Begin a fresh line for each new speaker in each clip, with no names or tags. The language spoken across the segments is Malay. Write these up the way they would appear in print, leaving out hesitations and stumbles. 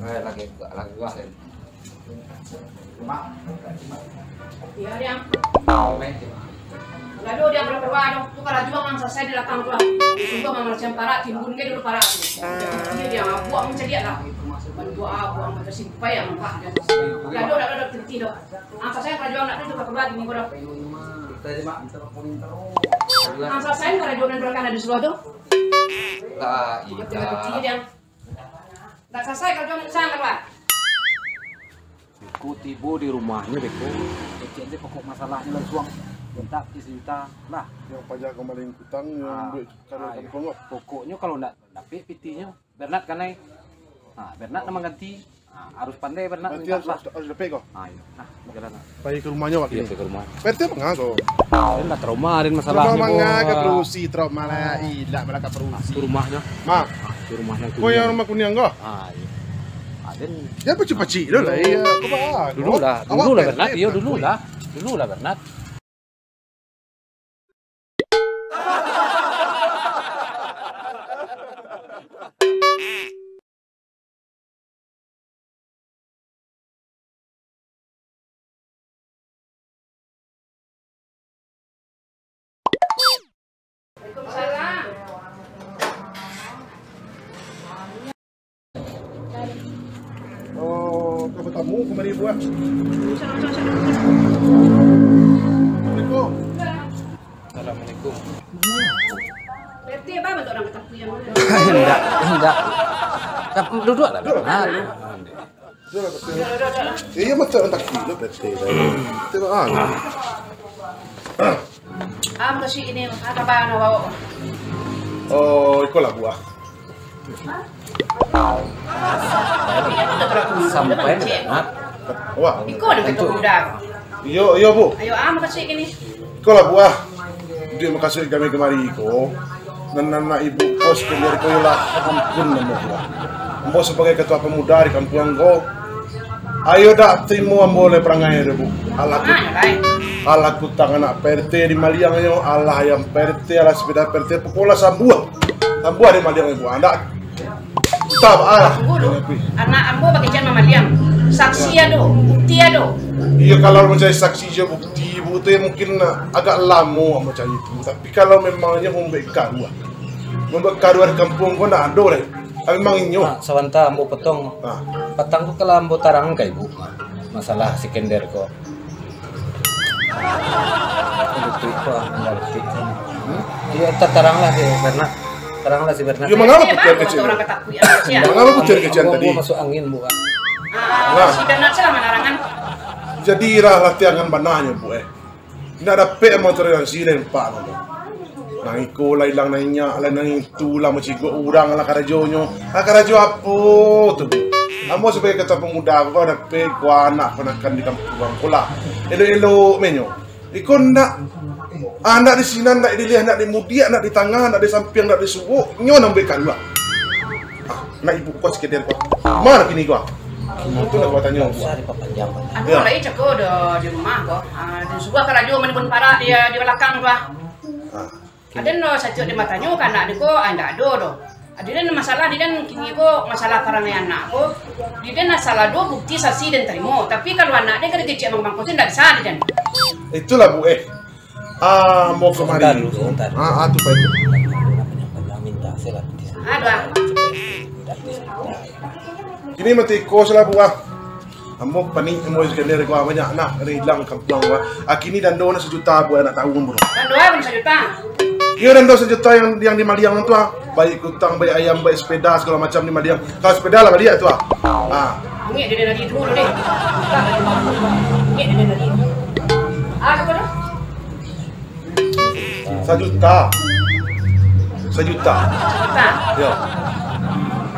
lagi gua kan.
Iya dia. Lalu dia berapa aduh, tu kalau juga mang selesai di belakang gua. Sungguh mang macam para timbun ke dulu para. Dia buang mencedia lah. Doa buang bersimpai yang pak. Lalu ada terti do. Angsa saya kalau jual nak itu keluar di minggu do. Angsa saya kalau jual belakang ada di sebelah tu.
Lah,
Iya. Tak selesai kalau jual sana Pak.
Beko tiba di rumahnya Beko. Kecil pokok masalahnya langsung minta sejuta lah.
Yang pajak kembali utang yang duit kalau kampung.
Pokoknya kalau enggak dapat PT-nya Bernat kan naik. Nah, Bernat nama ganti. Nah, harus pandai Bernat
Nanti
minta lah.
harus dapat kok.
Ayo. Nah, jalan.
Pergi ke rumahnya waktu
Iya,
ini.
ke rumah.
PT mengah kok.
Enggak trauma ada masalahnya.
Trauma mengah ke perusi trauma lah ilah malah ke perusi.
Ke rumahnya.
Mak,
Ke rumahnya.
kau yang rumah kuning kok?
Ah, iya. Aden
Ya peci-peci dulu lah. Iya, kau bah.
dulu lah Bernat. Iya, dulu lah Bernat.
Waalaikumsalam.
Oh, kau bertamu kemari buah. Assalamualaikum.
Assalamualaikum.
Berarti apa bentuk orang ketapu yang mana?
Enggak. Duduk lah Bernat.
Sudah betul. Iya betul tak kilo PT. Tengok ah.
Am kasi ini apa ba na bawa?
Oh, ikaw lah buah.
Sampai Bernat.
Wah.
Iko na betul udah.
Iyo bu.
Ayo am kasi ini.
Ikaw lah buah. Dia makasih kami kemari ko. Nana ibu kos kembali ko lah ampun namo buah. Ambo sebagai ketua pemuda di kampung ko. Ayo dak timo ambo le perangai bu. Alaku. Alaku tangan anak PRT di Maliang yo. Allah yang PRT ala sepeda PRT pokola sambuah. Sambuah di Maliang ibu. Anda tab ah.
Anak ambo bagi jangan mamaliang. Saksi ado, bukti ado.
Iya kalau mencari saksi je bukti itu mungkin agak lama mencari itu. Tapi kalau memangnya membek karua di kampung kau nak ada leh. Memang inyo.
Sawanta ambo potong. Patang ko kala ambo tarang kay bu. Masalah si Kender ko. Betul ko ngerti. Iya tarang lah si Bernat. Tarang lah si Bernat.
Iya mengapa putar kecil?
Orang ketapu yang
Mengapa putar kecil tadi?
Masuk angin bu.
Si Bernat salah menarangan.
Jadi irah latihan banahnya bu Tidak ada pe motor yang sini pak. Nang iko lah ilang nanya, lah nang itu lah mencigo orang lah karajonyo. Karajo apa tu bu? Amo sebagai ketua pemuda kau ada pe kau anak penakan di kampung pula. Elo menyo. Iko ndak di sini ndak dilihat ndak di mudia ndak di tangan ndak di samping ndak di suku. Nyo nambah kalua. Nak ibu kos kedel kau. Mana kini kau? Itu nak tanya bu.
Aduh lagi ceko di rumah kok. Dan suka karajo menibun para dia di belakang gua. Ada no satu di matanya kan anak ko anda do. Ada masalah di dan kini ko masalah para anak ko. Di dan masalah do bukti saksi dan terima. Tapi kalau anak dia kerja cek bang kosin tidak bisa di dan.
Itulah bu mau kemari. Tuh pak itu.
Minta saya
Aduh.
Kini mati kos lah bu Amo paning amo sekali ko banyak nak hilang kampung wa. Akini dan dona sejuta bu anak tahun bro.
Dan doa pun sejuta.
Iya dan dona sejuta yang di Maliang tu baik utang, baik ayam, baik sepeda segala macam di Maliang. Kalau sepeda lah dia tu
Ini dia dari dulu deh. Ini dia dari. Apa dah?
Sejuta.
Sejuta.
Ya.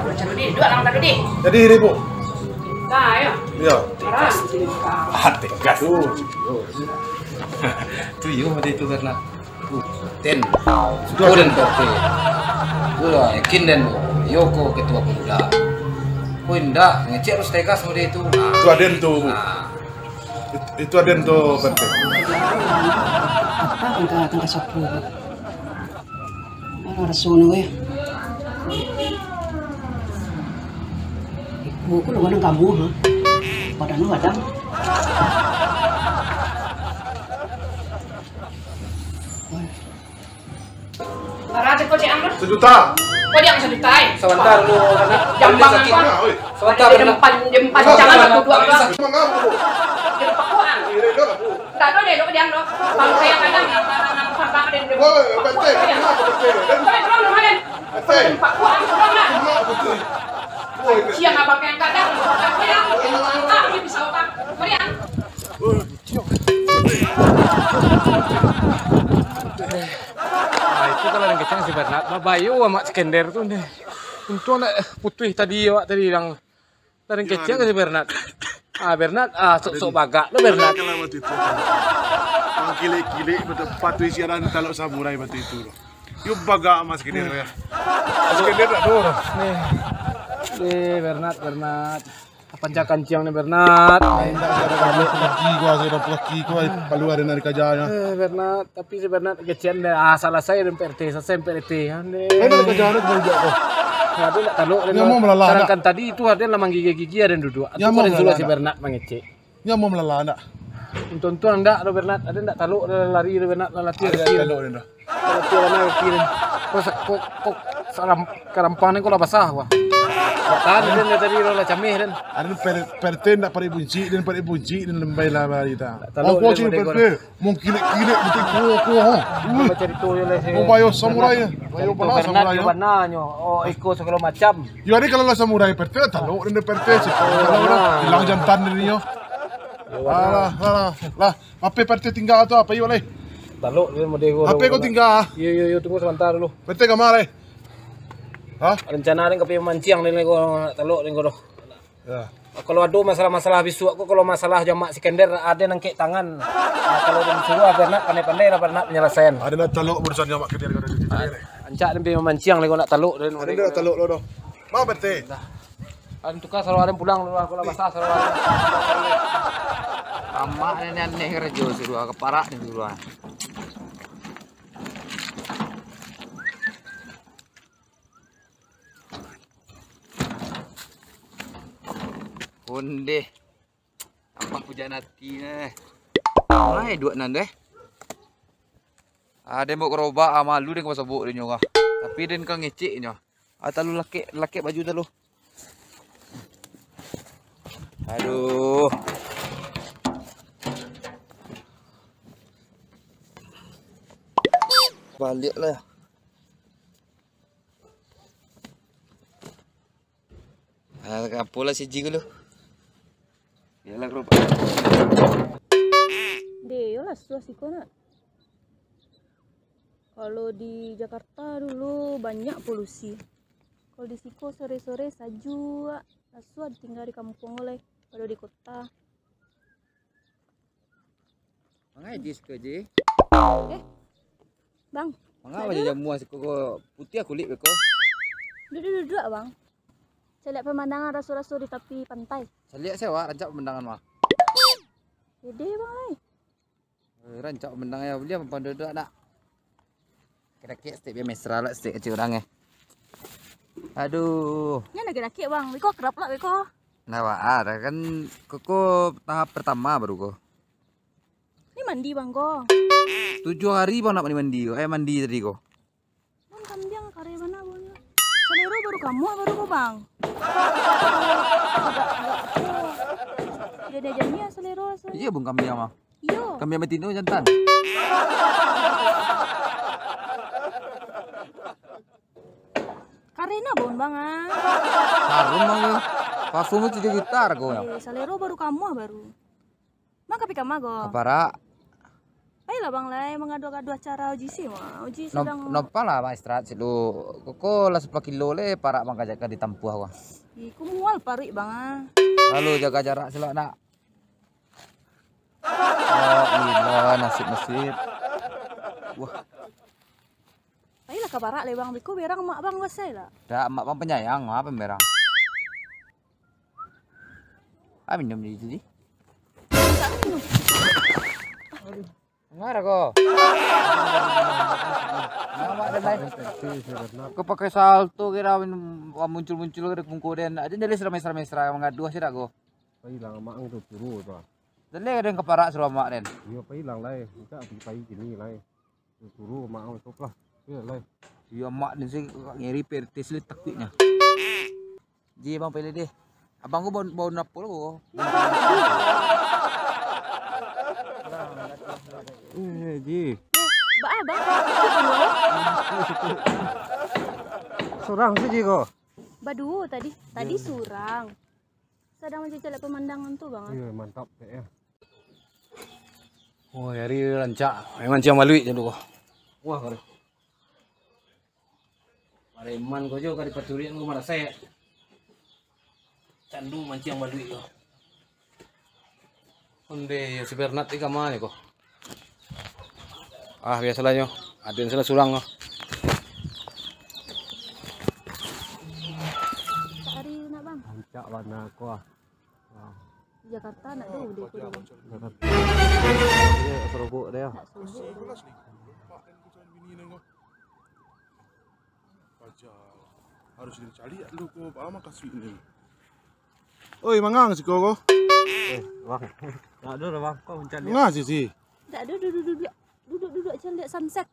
Macam ni, dua lang tadi deh.
Jadi ribu.
Nah, ayo.
Ya.
tegas. Tuh yo mati itu karena ten. Sudah dan tote. Gua yakin dan Yoko ketua pemuda. Kau indah ngecek harus tegas sama dia itu.
Itu aden tuh. Itu aden tuh penting.
Apa tangka sapu. Orang rasul ya. Buku lu mana kamu ha? Badan lu badan. Para kau cek amro?
1 juta.
Kau yang sejuta.
Sebentar lu karena
Jambang
sakit.
apa?
Sebentar
Di depan jangan aku dua dua.
Emang apa bu?
Di pakuan.
Ini dong bu.
Tak ada deh, dok dia dok. Kalau saya kadang yang pakai di.
Woi, betul. Kenapa betul?
Kau belum kemarin.
Betul.
Pakuan belum lah.
Kenapa betul? Woi,
Siang abang yang kadang. Ah, ini bisa apa? Meriang.
Itu kalau yang kecil si Bernat, bayu sama skender tuh deh. Untuk anak putih tadi awak tadi yang dari kecil ke si Bernat. Bernat, sok bagak lo Bernat.
kalau waktu itu. Ang kili-kili betul patuh siaran talok samurai waktu itu. Yuk baga mas kini ya. Skender tak tuh.
Bernat. Pancakan ciang nih Bernat.
Laki gua palu ada dari kerjanya.
Bernat, tapi si Bernat kecil deh. Salah saya dan PRT, saya PRT.
Ada kerjanya kerja kok.
Ada nak taluk.
Dia mau melalak.
Sedangkan tadi itu ada lamang gigi ada duduk. Itu
mau
ada juga
melalak.
si Bernat mengecek.
Dia mau melalah nak.
Untuk enggak lo Bernat, ada enggak taluk lari lo Bernat latih
Ada taluk dah.
Latih mana kirim. Kok salam karampang kok lah basah wah. Tahan dan tadi lo lah camih dan.
Ada perten nak pada bunci dan pada bunci dan lembay lah kita.
Taluk
Oh,
dia
cing
model
perten. Mau kilik-kilik betul ko.
Baca itu oleh
Mau bayo samurai. Bayo
Itu
pala
Bernat
samurai.
yo bananyo. Oh ikut segala macam.
Yo hari kalau lah samurai perten taluk dan perten sih. Kalau orang hilang jantan dari nyo. Lah. Apa perten tinggal tu apa yo leh?
Taluk dia model
Apa kau tinggal?
Yo tunggu sebentar dulu.
Perten kamar leh. Hah?
Rencana ring kopi mancing nih ko taluk ring ko.
Ya.
Kalau ada masalah-masalah bisu aku kalau masalah jamak sikender ada nangkek tangan. Kalau dia suruh Bernat pandai-pandai lah Bernat penyelesaian.
Ada nak taluk urusan nyamak kerja kau ada.
Ancak dia memancing lagi nak taluk dan
Ada nak taluk lo doh. Mau perten.
Tukar selalu ada pulang dulu aku lah basah selalu ada.
Amak ini aneh kerja suruh keparak nih suruh. Onde. Apa puja nanti nih. Ai dua nan deh. Ada mau kerobak malu dengan pasal buk dia nyokah. Tapi dia kan ngecek nya. Talu laki baju talu. Aduh. Balik lah. Apa lah si Jigo lu? Yalah grup.
Deo lah suasiko nak. Kalau di Jakarta dulu banyak polusi. Kalau di Siko sore-sore saju, asua tinggal di kampung oleh, kalau di kota.
Mangai dis ke je.
Bang,
Mangai aja jamu asik kok putih kulit beko.
duduk bang. Saya lihat pemandangan rasu-rasu di tepi pantai.
Saya lihat saya wak rancak pemandangan mah.
Gede bang.
Rancak pemandangan ya dia mempan duduk nak. Kira-kira step dia mesra lah step kecil orangnya. Aduh.
Ini laki-laki bang, Wiko kerap lah Wiko.
Nah wak ada kan koko tahap pertama baru kok.
Ini mandi bang ko.
7 hari bang nak mandi kok. Mandi tadi kok.
Bang kambing karya mana bang? Selero baru kamu baru ko bang. Ada jamnya selero.
Iya bung kami mah.
Iyo.
Kami betina jantan.
Karena bon bang
Harum bang yo. Parfum itu 3 gitar kok ya.
Selero baru kamu baru. Mak kapi kamu go.
Para
Ayolah bang lah mengadu-adu acara OGC mah. OGC sedang.
Nopal lah bang istirahat silu. Koko lah 10 kilo le para bang kajak ditampuh aku.
Iku mual parik bang
Lalu jaga jarak silok nak. Gila nasib. Wah,
Ayolah kabarak le bang Biko berang mak bang wasai lah.
dah emak bang penyayang, apa merang? Minum di sini. Ngarah kok. Nama dan lain. Kau pakai salto kira muncul-muncul ke kungkoden. Aja jadi mesra-mesra mengadu sih dak kau.
Hilang mak tu turu tu.
Jadi ada yang keparak suruh mak den.
Iya hilang lah. Kita pergi gini lah. Turu mak tu lah. Iya lah.
Iya mak den sih ngiri pertis li takutnya. Ji bang pilih deh. Abang gua bau napol kok.
Ji.
Bang.
Surang saja kau.
Badu tadi surang. Sedang menjajal pemandangan tuh bang.
Iya mantap ya. Oh hari rancak. Memang ciam malui je tu. Wah kau. Mareman kau jo kali paturian kau mana saya. Candu mancing malui kau. Onde si Bernat ika mana kau? Ah biasalah nyo. Ada yang salah surang kau.
Hari nak bang.
Rancak warna kau.
Jakarta nak dulu deh aku dulu.
Dia serobok dia.
Nak subuh.
Harus dicari dulu kau apa kasih ini. Oi, mangang si kau.
Bang. Tak ada lah bang. Kau mencari.
Ngasih sih.
Tak ada duduk aja lihat sunset.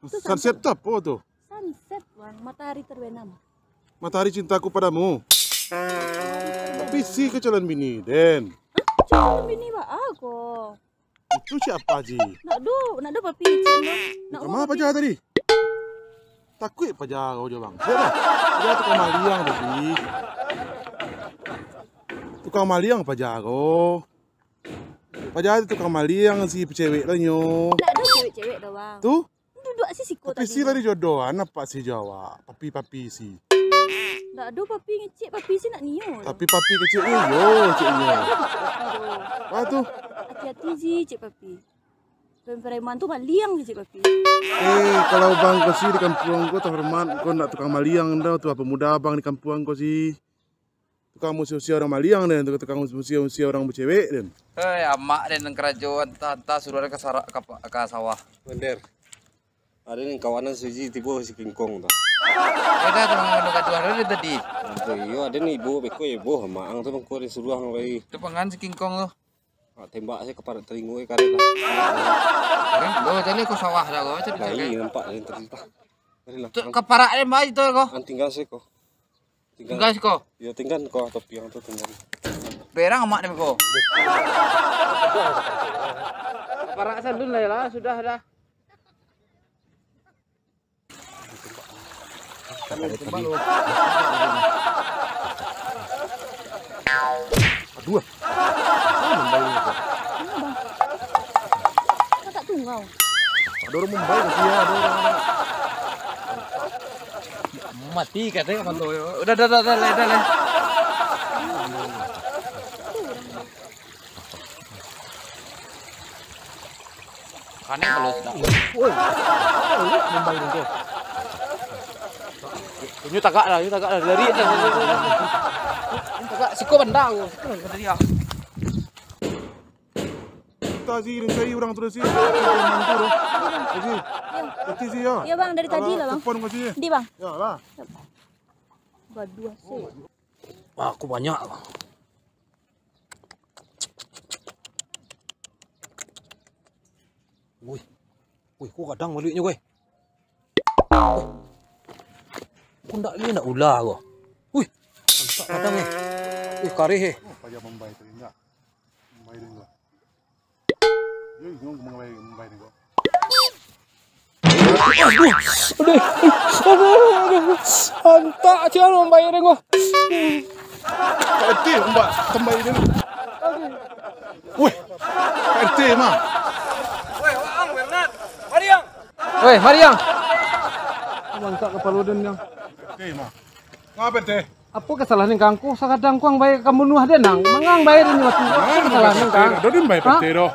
Sunset apa tuh?
Sunset bang, matahari terbenam.
Matahari cintaku padamu. Tapi si kecalan bini, Den.
Cuma bini ba aku.
Itu siapa Ji?
Nak do papi cik no. Nak
Kamu apa jahat tadi? Takut apa jahat kau je bang? Siapa? Dia tukang maliang tadi. Tukang maliang apa jahat kau? Apa jahat tukang maliang si cewek lah nyo.
Nak do cewek dah bang.
Tuh?
Duduk si siko
Tapi
tadi.
si tadi jodohan apa si Jawa? Papi si.
Tak ada papi ngecik, papi si nak niu.
Tapi papi kecil yo ciknya. Apa tuh?
Hati-hati ji cik papi. Preman tu maliang je cik papi.
Kalau bang kau sih di kampung kau terhormat, kau nak tukang maliang dah tu pemuda abang di kampung kau sih. Tukang musia orang maliang dan tukang musia orang bercewek dan.
Hei, amak dan kerajaan tanta suruh ke sawah.
Bener. Ada yang kawanan suji tiba si kingkong tu.
Kita cuma menduga dua hari tadi.
Yo ada ni ibu beko ibu maang tu bangko di suruh hang bayi.
Itu pengan si kingkong tu.
Tembak saya kepada telingu karet lah.
Oh, tadi aku sawah dah kau.
Bayi nampak yang tercita.
Tu keparak dia mai tu kau.
Tinggal saya kau.
Tinggal si kau.
Ya tinggal kau topi yang tu tinggal.
Berang amak dia kau. Keparak sandun lah sudah dah.
Dua.
Kau tak tunggu.
Ada orang Mumbai ke sih? Ada orang.
Mati katanya kapan tu. Udah lah. Kaneng kalau sudah.
Woi. Mumbai tu. Ini tagak lah dari tagak siko benda aku. Kata dia.
Kita sih ini cari orang terus sih. Mantu. Jadi, jadi sih ya.
Ya bang dari tadi lah bang.
Telepon kau sih.
Di bang.
Ya lah.
Berdua sih.
Wah, aku banyak. Woi, kau kadang malunya kau. Kau nak ni nak ular kau. Wih, mantap kadang ni. Kari he.
Pajak Mumbai tu enggak. Mumbai ni gua. Yo, ngomong Mumbai ni gua.
Antak cian membayar kau.
RT mbak Mumbai ni. Woi, RT mah.
Woi, Mariang. Mantap kepala dan yang.
RT mah. Ngapa RT?
Apa kesalahan yang kangku? Sakadang kuang bayar kamu nuah dia nang. Mangang bayar ini waktu. Apa kesalahan yang kang?
Dodin bayar RT doh.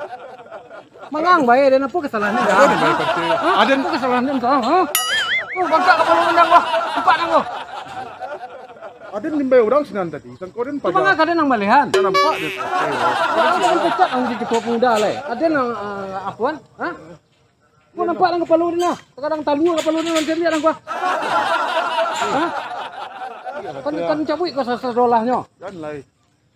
Mangang bayar dan apa kesalahan yang kang?
Dodin bayar RT.
Ada apa kesalahan yang kang? Oh, bangka kepala dan yang wah. Empat nang kau.
Ada nimbai orang sinan tadi. Sangkoden
Cuma nggak ada nang malihan.
nampak dia.
Ada pecat ang di ketua pemuda lah. Ada nang apuan, hah? Gua nampak nang kepala dia nah. Kadang talu kepala dia macam ni nang gua. Hah? Kan cabut kau sesolahnya.
Dan lai.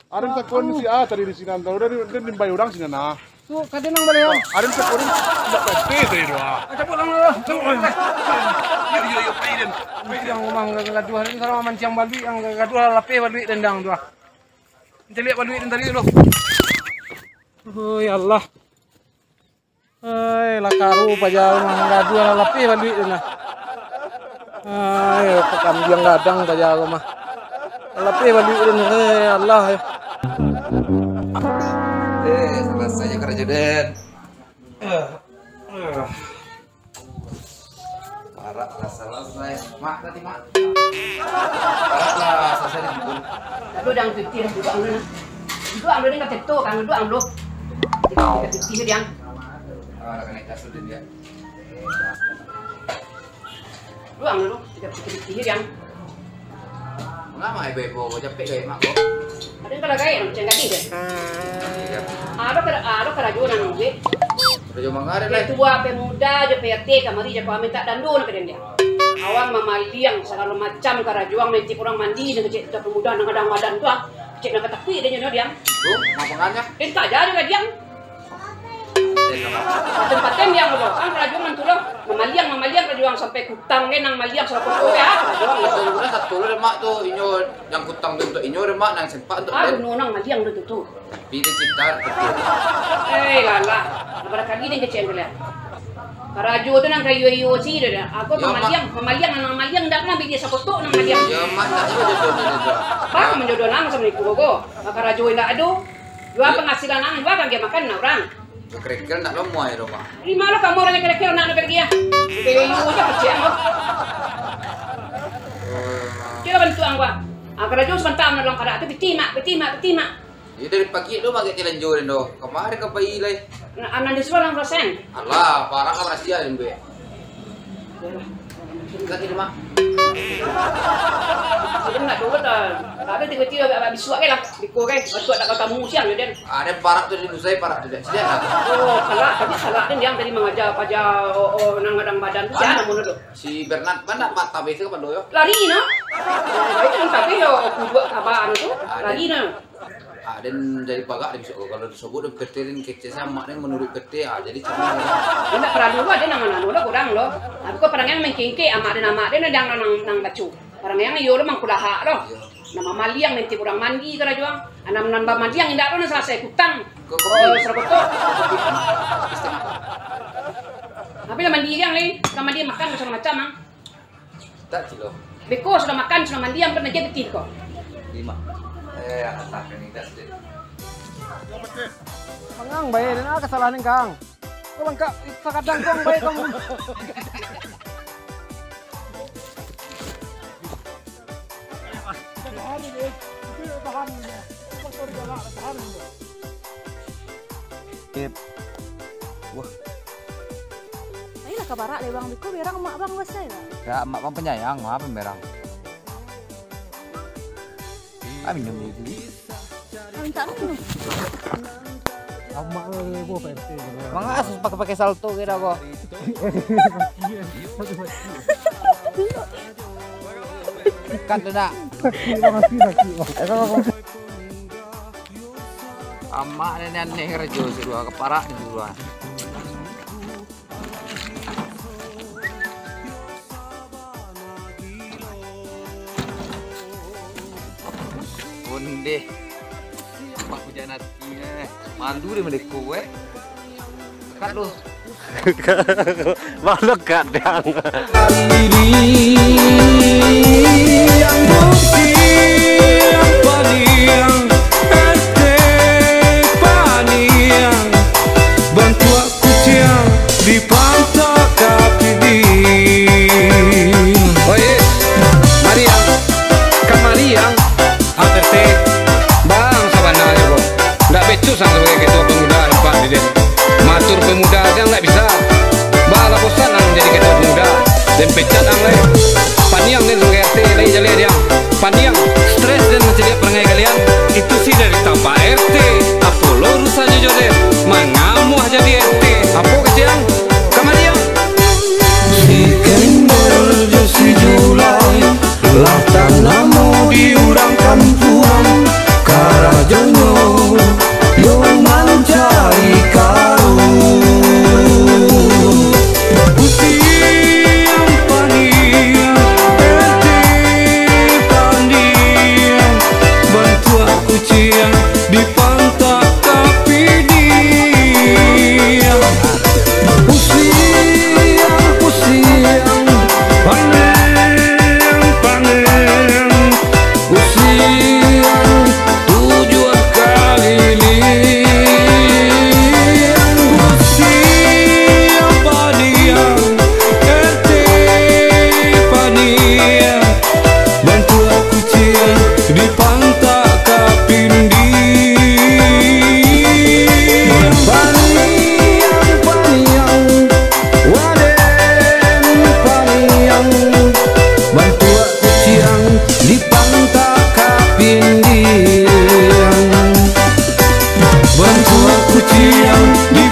Ada sangkoden si A tadi di sinan. Tahu dia nimbai orang sinan nah.
Tu kadang nang malihan.
Ada sangkoden tidak pasti tadi doa.
Cabut nang lah. Yo paiden. Yang rumah gaduh hari ni kalau mancang balui yang gaduh lapeh balui dendang tu. Kita lihat balui dan tadi dulu. Oh ya Allah. Hai lakaru pajal mah gaduh lapeh balui dendang. Hai pekan yang gadang pajal mah. Lapeh balui dendang. Hai Allah.
Selesai kerja Den. Parah lah selesai. Mak tadi mak. Parah lah selesai dibun.
Aduh dang piti dah dua anglo. Dua anglo ni kata tu kan dua anglo. Kita piti dia.
Ah, kena kasut dia.
Dua anglo kita piti dia.
Ngapa ibu kau capek gaya mak kau?
Ada kalau gaya macam gadi deh. Ada kerajuan nang gue.
Kerja mangar
Dia
deh.
tua pemuda je PRT kamari je kau minta dandu nak dia. Awang mamaliang segala macam kerajuan menti orang mandi dengan cik pemuda nang kadang badan tu ah. Cik nak katapi dia nyono dia.
Tuh, makanannya.
Dia tak jadi juga dia. Paten-paten yang lo, kan kerajuan mantu lo. Mamaliang kerajuan sampai kutang ke nang maliang sampai kowe ya kerajuan.
Sebenarnya satu lo mak tuh inyo yang kutang tu untuk inyo mak nang sempat untuk
Ah, nang maliang tu tu.
tapi dia cipta betul.
Lala, lepas kali ni kecil dia. Karaju tu nang kayu si dia. Aku mamaliang dah nak bikin sapotok nang maliang.
Ya mak tak jodoh dia.
Bang menjodoh nang sama niku go. Karaju ndak ado. Dua penghasilan nang dua kan dia makan orang.
Kerekel nak lama ya rumah.
Di mana kamu orangnya kira-kira nak pergi ya? Kayu aja kecil mo. Kira bantu angwa. Karaju sebentar nak kada tu peti mak.
Ya dari pagi tu mak jalan jauh do. Kemarin ke bayi lai.
Anak disuruh orang persen.
Alah, parah kan rahasia ni be. Enggak ini mak.
Jadi nak dulu dah. Ada tiba-tiba habis suak ke lah. Diko ke. Suak tak kata siang je.
Ada parah tu di Nusai parah tu dah. Siap lah.
Oh, tapi salah kan dia tadi mengajar pajak nang madang badan tu siapa mun tu.
Si Bernard mana mak tabe itu kan doyo.
Lari no. Itu kan tapi yo kubuat kabar tu. Lari no.
Dan dari pagak dia bisa kalau disebut dia keterin kece sama dia menurut kete jadi cuma
Dia nak perang dulu ada nang mana lo kurang lo. Aku ko perang yang mengkengke amak dia nang bacu. Perang yang yo mang kulaha lo. Nama maliang nanti kurang mandi kara juang. Anam nambah mandi yang indak lo selesai kutang. Oh, serakoto. Tapi lah mandi yang ni, sama dia makan macam-macam ah.
tak cilo.
Beko sudah makan sudah mandi yang pernah jadi betul kok.
5. Tak ini dah sedih.
Mangang bae na kesalahan Kang. Kau bangka kadang kong bae kong.
Wah,
Ayolah kabarak le bang Biko berang mak bang wes saya.
Ya, mak bang penyayang, maaf pemberang. Minum dulu.
Minta minum.
Amak le gua PRT.
Mang asus pakai salto kira kok. Kan tu nak. Amak nenek kerja dulu keparak dulu. Deh, mak hujan hati malu dia mereka kat lu
Malu kadang.
Sang sebagai ketua pemuda nampak di matur pemuda yang nggak bisa bala bosan ang jadi ketua pemuda dan pecat ang lain paniang nih sebagai RT lain jadi dia paniang kuciang di pantai Kapidiang. Pusiang panen pusiang tujuan kali liang. Pusiang padiang RT padiang bantu aku ciang di pantai Kapindiang. Paniang waden paniang bantu aku ciang di pantai Kapindiang. Bantu aku ciang di